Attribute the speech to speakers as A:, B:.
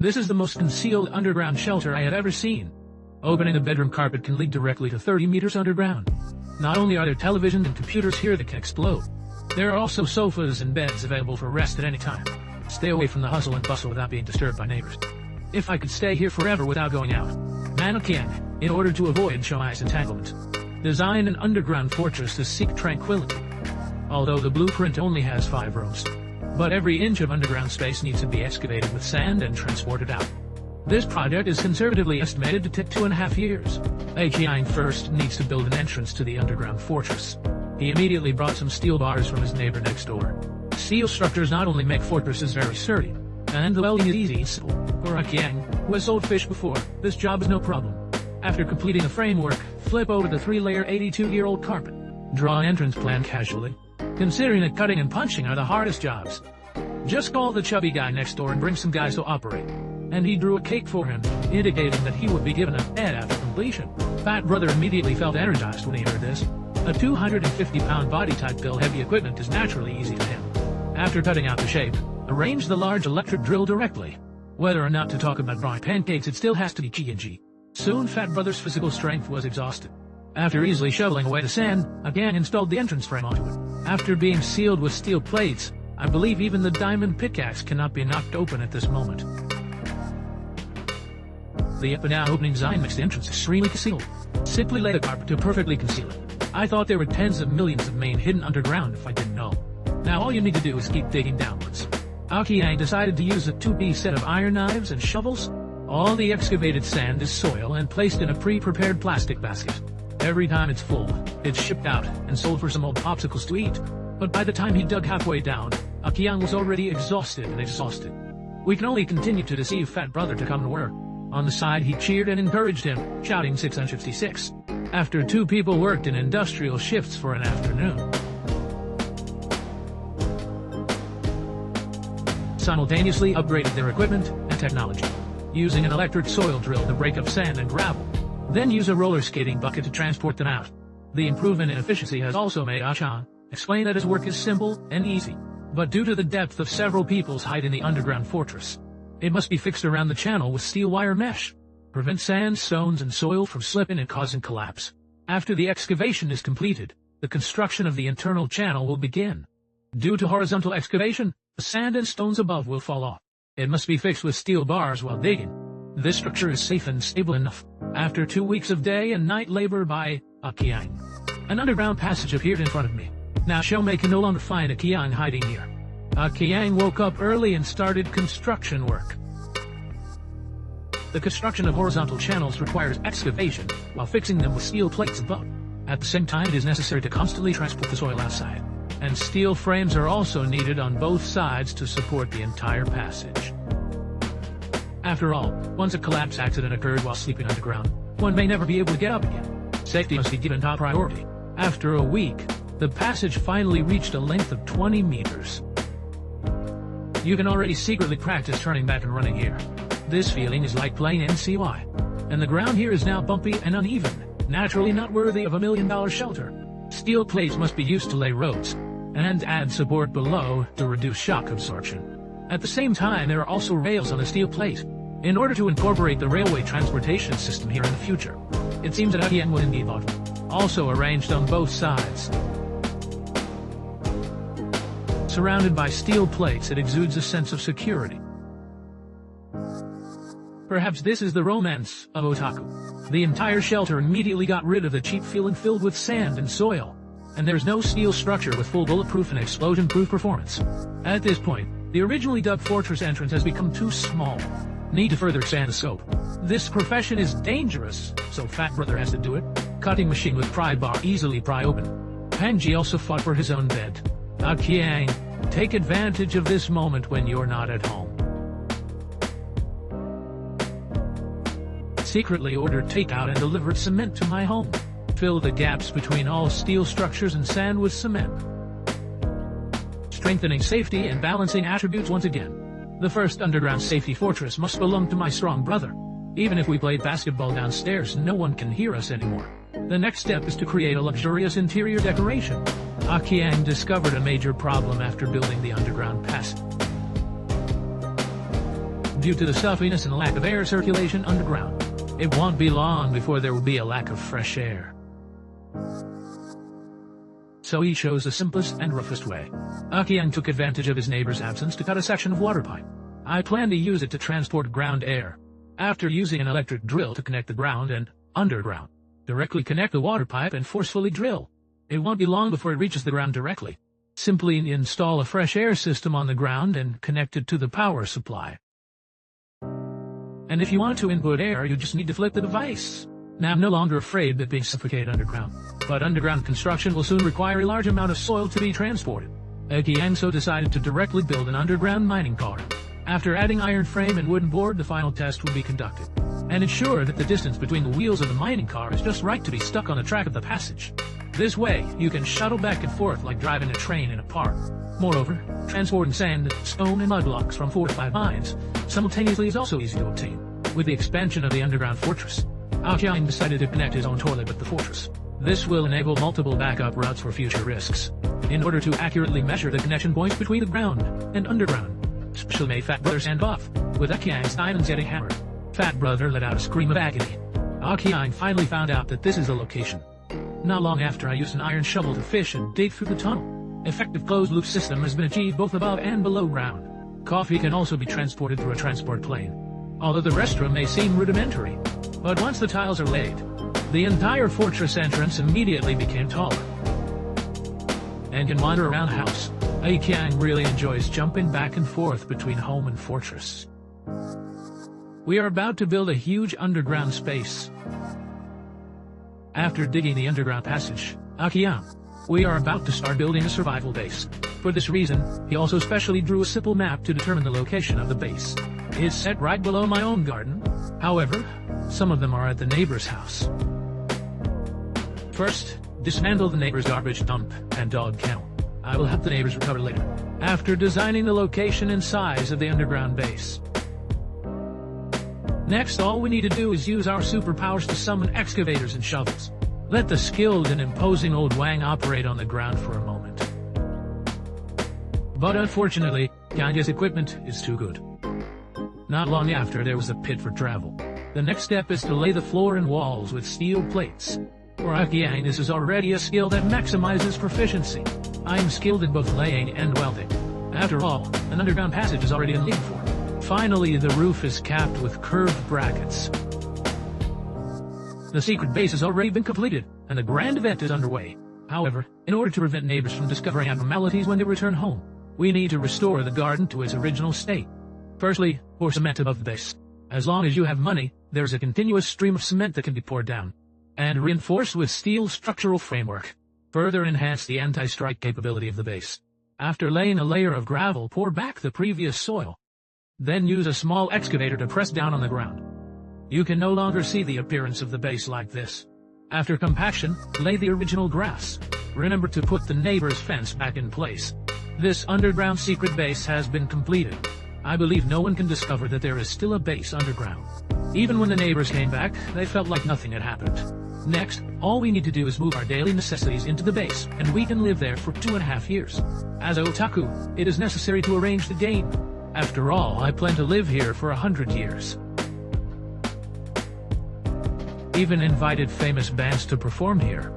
A: This is the most concealed underground shelter I had ever seen. Opening the bedroom carpet can lead directly to 30 meters underground. Not only are there televisions and computers here that can explode, there are also sofas and beds available for rest at any time. Stay away from the hustle and bustle without being disturbed by neighbors. If I could stay here forever without going out, Manukyan, in order to avoid Shoai's entanglement, design an underground fortress to seek tranquility. Although the blueprint only has 5 rooms, but every inch of underground space needs to be excavated with sand and transported out. This project is conservatively estimated to take 2.5 years. Akiang first needs to build an entrance to the underground fortress. He immediately brought some steel bars from his neighbor next door. Steel structures not only make fortresses very sturdy, and the welding is easy and simple. For Akiang, who has sold fish before, this job is no problem. After completing the framework, flip over the 3-layer 82-year-old carpet. Draw an entrance plan casually, considering that cutting and punching are the hardest jobs. Just call the chubby guy next door and bring some guys to operate. And he drew a cake for him, indicating that he would be given a bed after completion. Fat Brother immediately felt energized when he heard this. A 250-pound body-type build heavy equipment is naturally easy to him. After cutting out the shape, arrange the large electric drill directly. Whether or not to talk about drawing pancakes, it still has to be G&G. Soon Fat Brother's physical strength was exhausted. After easily shoveling away the sand, again installed the entrance frame onto it. After being sealed with steel plates, I believe even the diamond pickaxe cannot be knocked open at this moment. The up-and-down opening design makes the entrance extremely concealed. Simply lay the carpet to perfectly conceal it. I thought there were tens of millions of main hidden underground if I didn't know. Now all you need to do is keep digging downwards. Akiang decided to use a 2B set of iron knives and shovels. All the excavated sand is soil and placed in a pre-prepared plastic basket. Every time it's full, it's shipped out and sold for some old popsicles to eat. But by the time he dug halfway down, Akiang was already exhausted. We can only continue to deceive Fat Brother to come to work. On the side, he cheered and encouraged him, shouting 656. After 2 people worked in industrial shifts for an afternoon, simultaneously upgraded their equipment and technology, using an electric soil drill to break up sand and gravel, then use a roller skating bucket to transport them out. The improvement in efficiency has also made Akiang explain that his work is simple and easy, but due to the depth of several people's height in the underground fortress, it must be fixed around the channel with steel wire mesh. Prevent sand, stones, and soil from slipping and causing collapse. After the excavation is completed, the construction of the internal channel will begin. Due to horizontal excavation, the sand and stones above will fall off. It must be fixed with steel bars while digging. This structure is safe and stable enough. After 2 weeks of day and night labor by Akiang, an underground passage appeared in front of me. Now Xiaomei can no longer find Akiang hiding here. Akiang woke up early and started construction work. The construction of horizontal channels requires excavation, while fixing them with steel plates above. At the same time, it is necessary to constantly transport the soil outside, and steel frames are also needed on both sides to support the entire passage. After all, once a collapse accident occurred while sleeping underground, one may never be able to get up again. Safety must be given top priority. After a week, the passage finally reached a length of 20 meters. You can already secretly practice turning back and running here. This feeling is like playing NCY. And the ground here is now bumpy and uneven, naturally not worthy of $1 million shelter. Steel plates must be used to lay roads, and add support below to reduce shock absorption. At the same time, there are also rails on the steel plate, in order to incorporate the railway transportation system here in the future. It seems that Akiang will indeed also arranged on both sides. Surrounded by steel plates, it exudes a sense of security. Perhaps this is the romance of otaku. The entire shelter immediately got rid of the cheap feeling filled with sand and soil, and there's no steel structure with full bulletproof and explosion-proof performance. At this point, the originally dug fortress entrance has become too small. Need to further expand the scope. This profession is dangerous, so Fat Brother has to do it. Cutting machine with pry bar easily pry open. Panji also fought for his own bed. Akiang, take advantage of this moment when you're not at home. Secretly ordered takeout and delivered cement to my home. Fill the gaps between all steel structures and sand with cement. Strengthening safety and balancing attributes once again. The first underground safety fortress must belong to my strong brother. Even if we played basketball downstairs, no one can hear us anymore. The next step is to create a luxurious interior decoration. Akiang discovered a major problem after building the underground passage. due to the stuffiness and lack of air circulation underground. It won't be long before there will be a lack of fresh air. So he chose the simplest and roughest way. Akiang took advantage of his neighbor's absence to cut a section of water pipe. I plan to use it to transport ground air. After using an electric drill to connect the ground and underground, directly connect the water pipe and forcefully drill. It won't be long before it reaches the ground directly. Simply install a fresh air system on the ground and connect it to the power supply. And if you want to input air, you just need to flip the device. Now I'm no longer afraid that being suffocated underground, but underground construction will soon require a large amount of soil to be transported. Akiang so decided to directly build an underground mining car. After adding iron frame and wooden board, the final test will be conducted, and ensure that the distance between the wheels of the mining car is just right to be stuck on the track of the passage. This way, you can shuttle back and forth like driving a train in a park. Moreover, transporting sand, stone, and mud blocks from 4 to 5 mines simultaneously is also easy to obtain. With the expansion of the underground fortress, Akiang decided to connect his own toilet with the fortress. This will enable multiple backup routes for future risks. In order to accurately measure the connection points between the ground and underground, specially made Fat Brother stand off. With Akiang's diamonds getting hammered, Fat Brother let out a scream of agony. Akiang finally found out that this is the location. Not long after, I used an iron shovel to fish and dig through the tunnel. Effective closed-loop system has been achieved both above and below ground. Coffee can also be transported through a transport plane. Although the restroom may seem rudimentary, but once the tiles are laid, the entire fortress entrance immediately became taller and can wander around the house. Akiang really enjoys jumping back and forth between home and fortress. We are about to build a huge underground space. After digging the underground passage, Akiang, we are about to start building a survival base. For this reason, he also specially drew a simple map to determine the location of the base. It's set right below my own garden. However, some of them are at the neighbor's house. First, dismantle the neighbor's garbage dump and dog kennel. I will help the neighbors recover later, after designing the location and size of the underground base. Next, all we need to do is use our superpowers to summon excavators and shovels. Let the skilled and imposing old Wang operate on the ground for a moment. But unfortunately, Kanya's equipment is too good. Not long after, there was a pit for travel. The next step is to lay the floor and walls with steel plates. For Akiang, this is already a skill that maximizes proficiency. I am skilled in both laying and welding. After all, an underground passage is already in league form. Finally, the roof is capped with curved brackets. The secret base has already been completed, and the grand event is underway. However, in order to prevent neighbors from discovering abnormalities when they return home, we need to restore the garden to its original state. Firstly, pour cement above the base. As long as you have money, there is a continuous stream of cement that can be poured down, and reinforced with steel structural framework. Further enhance the anti-strike capability of the base. After laying a layer of gravel, pour back the previous soil. Then use a small excavator to press down on the ground. You can no longer see the appearance of the base like this. After compaction, lay the original grass. Remember to put the neighbor's fence back in place. This underground secret base has been completed. I believe no one can discover that there is still a base underground. Even when the neighbors came back, they felt like nothing had happened. Next, all we need to do is move our daily necessities into the base, and we can live there for 2.5 years. As a otaku, it is necessary to arrange the game. After all, I plan to live here for 100 years. Even invited famous bands to perform here.